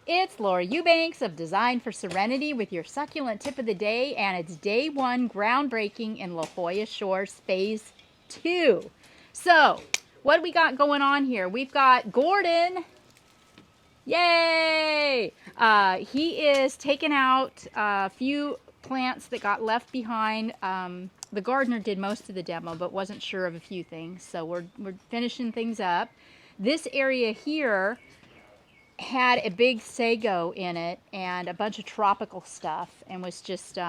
It's Laura Eubanks of Design for Serenity with your succulent tip of the day, and it's day one groundbreaking in Jolla Shores phase 2. So, what do we got going on here? We've got Gordon. Yay! He is taking out a few plants that got left behind. The gardener did most of the demo, but wasn't sure of a few things, so we're finishing things up. This area here had a big sago in it and a bunch of tropical stuff and was just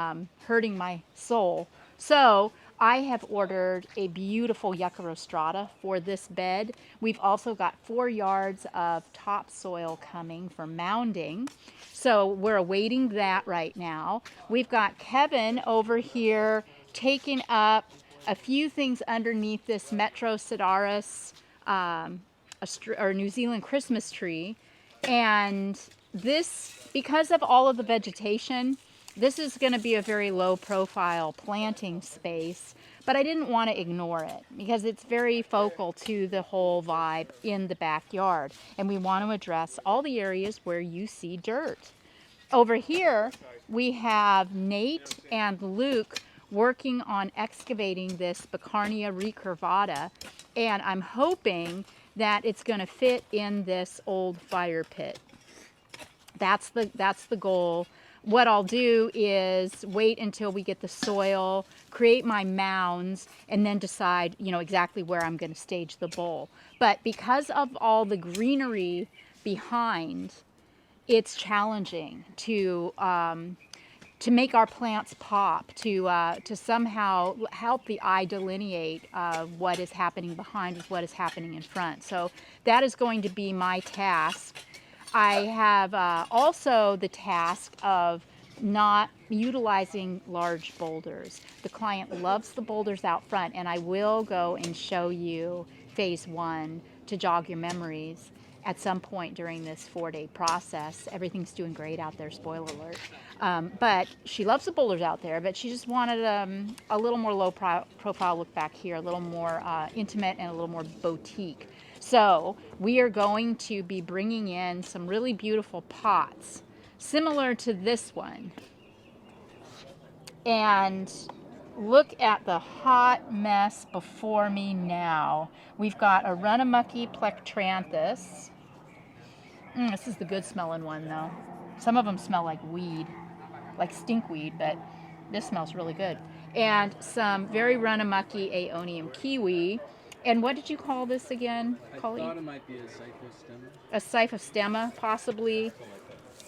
hurting my soul. So I have ordered a beautiful yucca rostrata for this bed. We've also got 4 yards of topsoil coming for mounding. So we're awaiting that right now. We've got Kevin over here taking up a few things underneath this Metrosidaris or New Zealand Christmas tree. And this, because of all of the vegetation, this is going to be a very low profile planting space, but I didn't want to ignore it because it's very focal to the whole vibe in the backyard. And we want to address all the areas where you see dirt. Over here, we have Nate and Luke working on excavating this Baccarnia recurvata, and I'm hoping that it's going to fit in this old fire pit. That's the goal. What I'll do is wait until we get the soil, create my mounds, and then decide, exactly where I'm going to stage the bowl. But because of all the greenery behind, it's challenging to make our plants pop, to somehow help the eye delineate what is happening behind with what is happening in front. So that is going to be my task. I have also the task of not utilizing large boulders. The client loves the boulders out front, and I will go and show you phase 1 to jog your memories at some point during this 4-day process. Everything's doing great out there, spoiler alert. But she loves the boulders out there, but she just wanted a little more low profile look back here, a little more intimate and a little more boutique. So we are going to be bringing in some really beautiful pots, similar to this one. And look at the hot mess before me now. We've got a Runnamucky plectranthus. This is the good smelling one though. Some of them smell like weed, like stinkweed, but this smells really good. And some very Runnamucky aeonium kiwi. And what did you call this again? I thought it might be a cyphostemma. A cyphostemma, possibly,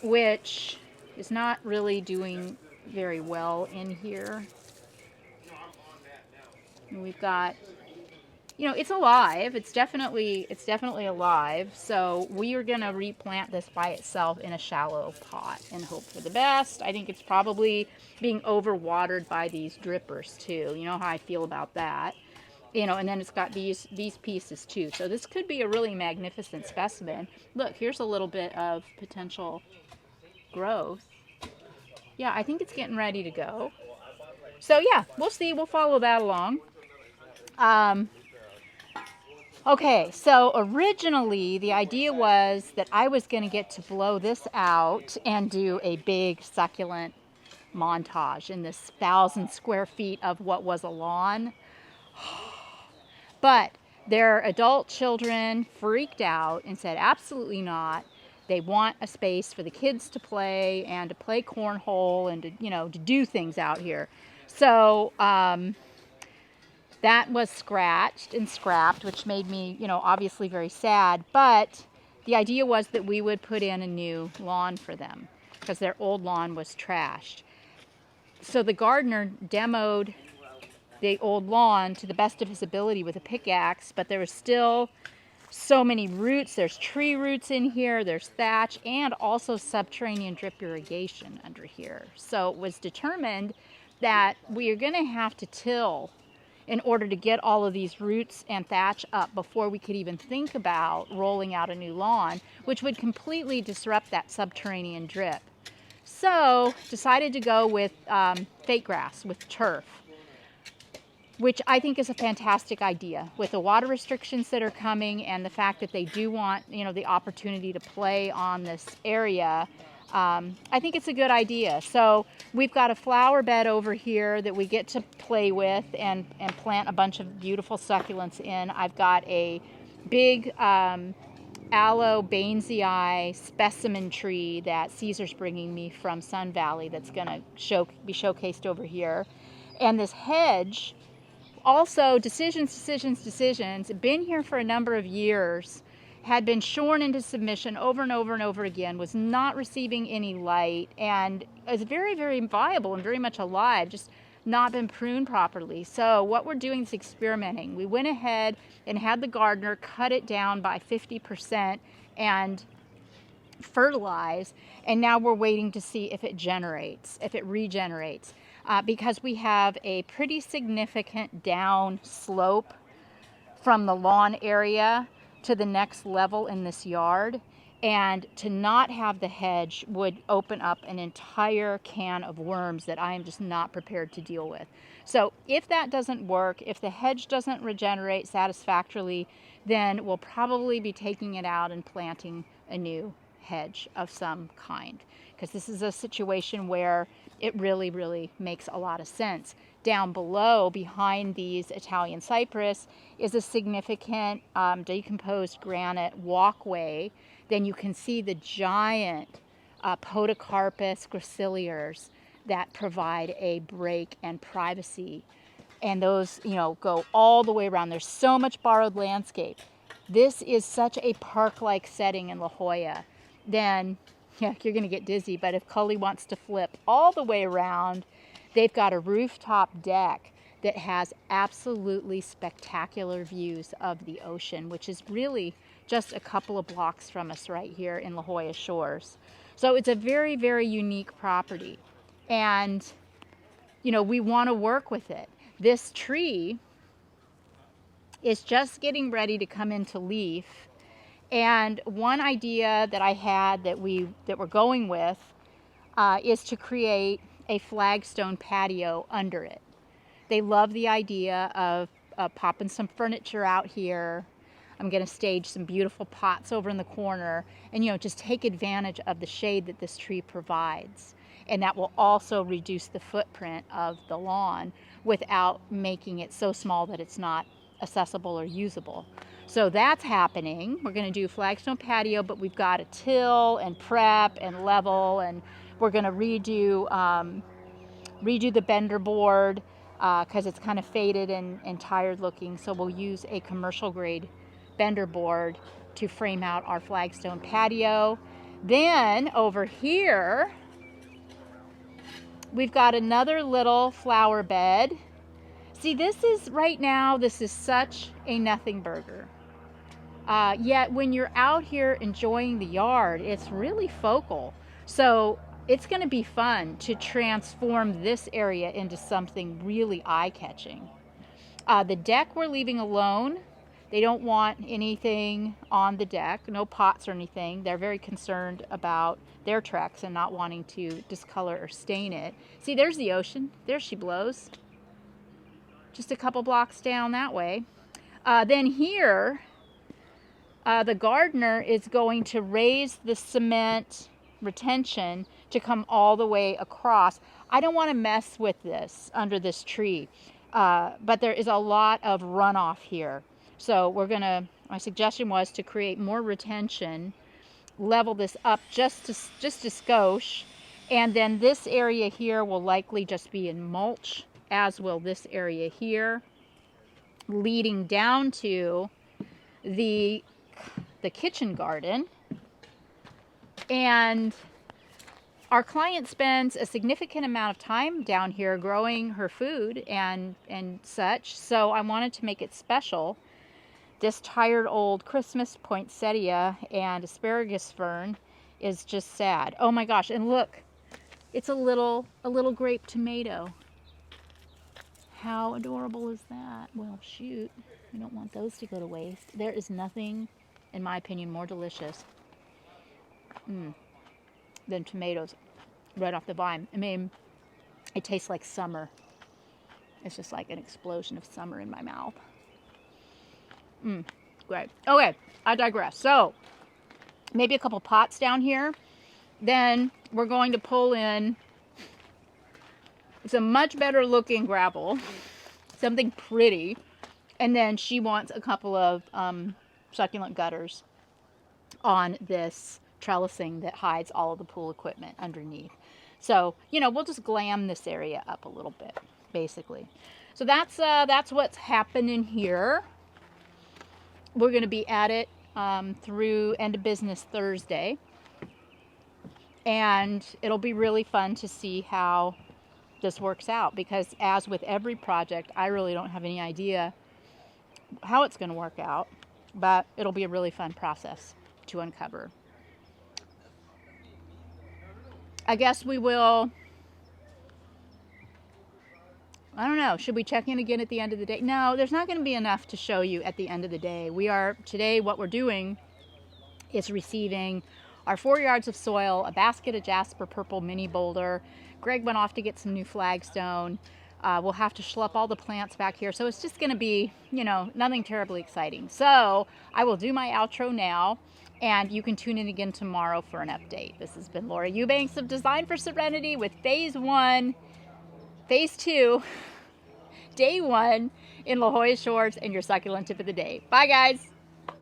which is not really doing very well in here. And we've got, it's alive. It's definitely alive. So we are going to replant this by itself in a shallow pot and hope for the best. I think it's probably being overwatered by these drippers too. You know how I feel about that. And then it's got these pieces too. So this could be a really magnificent specimen. Look, here's a little bit of potential growth. Yeah, I think it's getting ready to go. So yeah, we'll see. We'll follow that along. Okay, so originally the idea was that I was going to get to blow this out and do a big succulent montage in this 1,000 square feet of what was a lawn. But their adult children freaked out and said absolutely not. They want a space for the kids to play and to play cornhole and to do things out here. So that was scratched and scrapped, which made me, obviously very sad. But the idea was that we would put in a new lawn for them because their old lawn was trashed. So the gardener demoed the old lawn to the best of his ability with a pickaxe, but there was still so many roots. There's tree roots in here, there's thatch, and also subterranean drip irrigation under here. So it was determined that we are going to have to till in order to get all of these roots and thatch up before we could even think about rolling out a new lawn, which would completely disrupt that subterranean drip. So decided to go with fake grass, with turf. which I think is a fantastic idea with the water restrictions that are coming and the fact that they do want, you know, the opportunity to play on this area. I think it's a good idea. So we've got a flower bed over here that we get to play with and plant a bunch of beautiful succulents in. I've got a big aloe Bainesii specimen tree that Caesar's bringing me from Sun Valley that's going to be showcased over here. And this hedge, also decisions, been here for a number of years, had been shorn into submission over and over and over again, was not receiving any light, and is very, very viable and very much alive, just not been pruned properly. So what we're doing is experimenting. We went ahead and had the gardener cut it down by 50% and fertilize, and now we're waiting to see if it regenerates, because we have a pretty significant down slope from the lawn area to the next level in this yard, and to not have the hedge would open up an entire can of worms that I am just not prepared to deal with. So if that doesn't work, if the hedge doesn't regenerate satisfactorily, then we'll probably be taking it out and planting a new hedge of some kind, because this is a situation where it really, really makes a lot of sense. Down below, behind these Italian cypress, is a significant decomposed granite walkway. Then you can see the giant podocarpus graciliers that provide a break and privacy. And those, you know, go all the way around. There's so much borrowed landscape. This is such a park-like setting in La Jolla. Then, yeah, you're going to get dizzy. But if Cully wants to flip all the way around, they've got a rooftop deck that has absolutely spectacular views of the ocean, which is really just a couple of blocks from us right here in La Jolla Shores. So it's a very, very unique property. And, you know, we want to work with it. This tree is just getting ready to come into leaf. And one idea that I had that we're going with is to create a flagstone patio under it. They love the idea of popping some furniture out here. I'm going to stage some beautiful pots over in the corner and, you know, just take advantage of the shade that this tree provides. And that will also reduce the footprint of the lawn without making it so small that it's not accessible or usable. So that's happening. We're going to do flagstone patio, but we've got to till and prep and level, and we're going to redo the bender board because it's kind of faded and tired looking. So we'll use a commercial grade bender board to frame out our flagstone patio. Then over here, we've got another little flower bed. See, this is such a nothing burger. Yet when you're out here enjoying the yard, it's really focal. So it's going to be fun to transform this area into something really eye-catching. The deck we're leaving alone. They don't want anything on the deck, no pots or anything. They're very concerned about their Trex and not wanting to discolor or stain it. See, there's the ocean. There she blows. Just a couple blocks down that way. Then here, the gardener is going to raise the cement retention to come all the way across. I don't want to mess with this under this tree, but there is a lot of runoff here. So my suggestion was to create more retention, level this up just a skosh, and then this area here will likely just be in mulch, as will this area here, leading down to the kitchen garden. And our client spends a significant amount of time down here growing her food and such, so I wanted to make it special. This tired old Christmas poinsettia and asparagus fern is just sad. Oh my gosh, and look, it's a little grape tomato. How adorable is that? Well, shoot, we don't want those to go to waste. There is nothing, in my opinion, more delicious than tomatoes right off the vine. I mean, it tastes like summer. It's just like an explosion of summer in my mouth. Great. Okay, I digress. So, maybe a couple pots down here. Then we're going to pull in some much better looking gravel, something pretty. And then she wants a couple of succulent gutters on this trellising that hides all of the pool equipment underneath. So, you know, we'll just glam this area up a little bit, basically. So that's what's happening here. We're going to be at it through end of business Thursday. And it'll be really fun to see how this works out, because as with every project, I really don't have any idea how it's going to work out, but it'll be a really fun process to uncover. I guess we will, I don't know, should we check in again at the end of the day? No, there's not going to be enough to show you at the end of the day. Today what we're doing is receiving our 4 yards of soil, a basket of Jasper Purple mini boulder. Greg went off to get some new flagstone. We'll have to schlep all the plants back here. So it's just going to be, you know, nothing terribly exciting. So I will do my outro now, and you can tune in again tomorrow for an update. This has been Laura Eubanks of Design for Serenity with Phase 1, Phase 2, Day 1 in La Jolla Shores, and your succulent tip of the day. Bye, guys.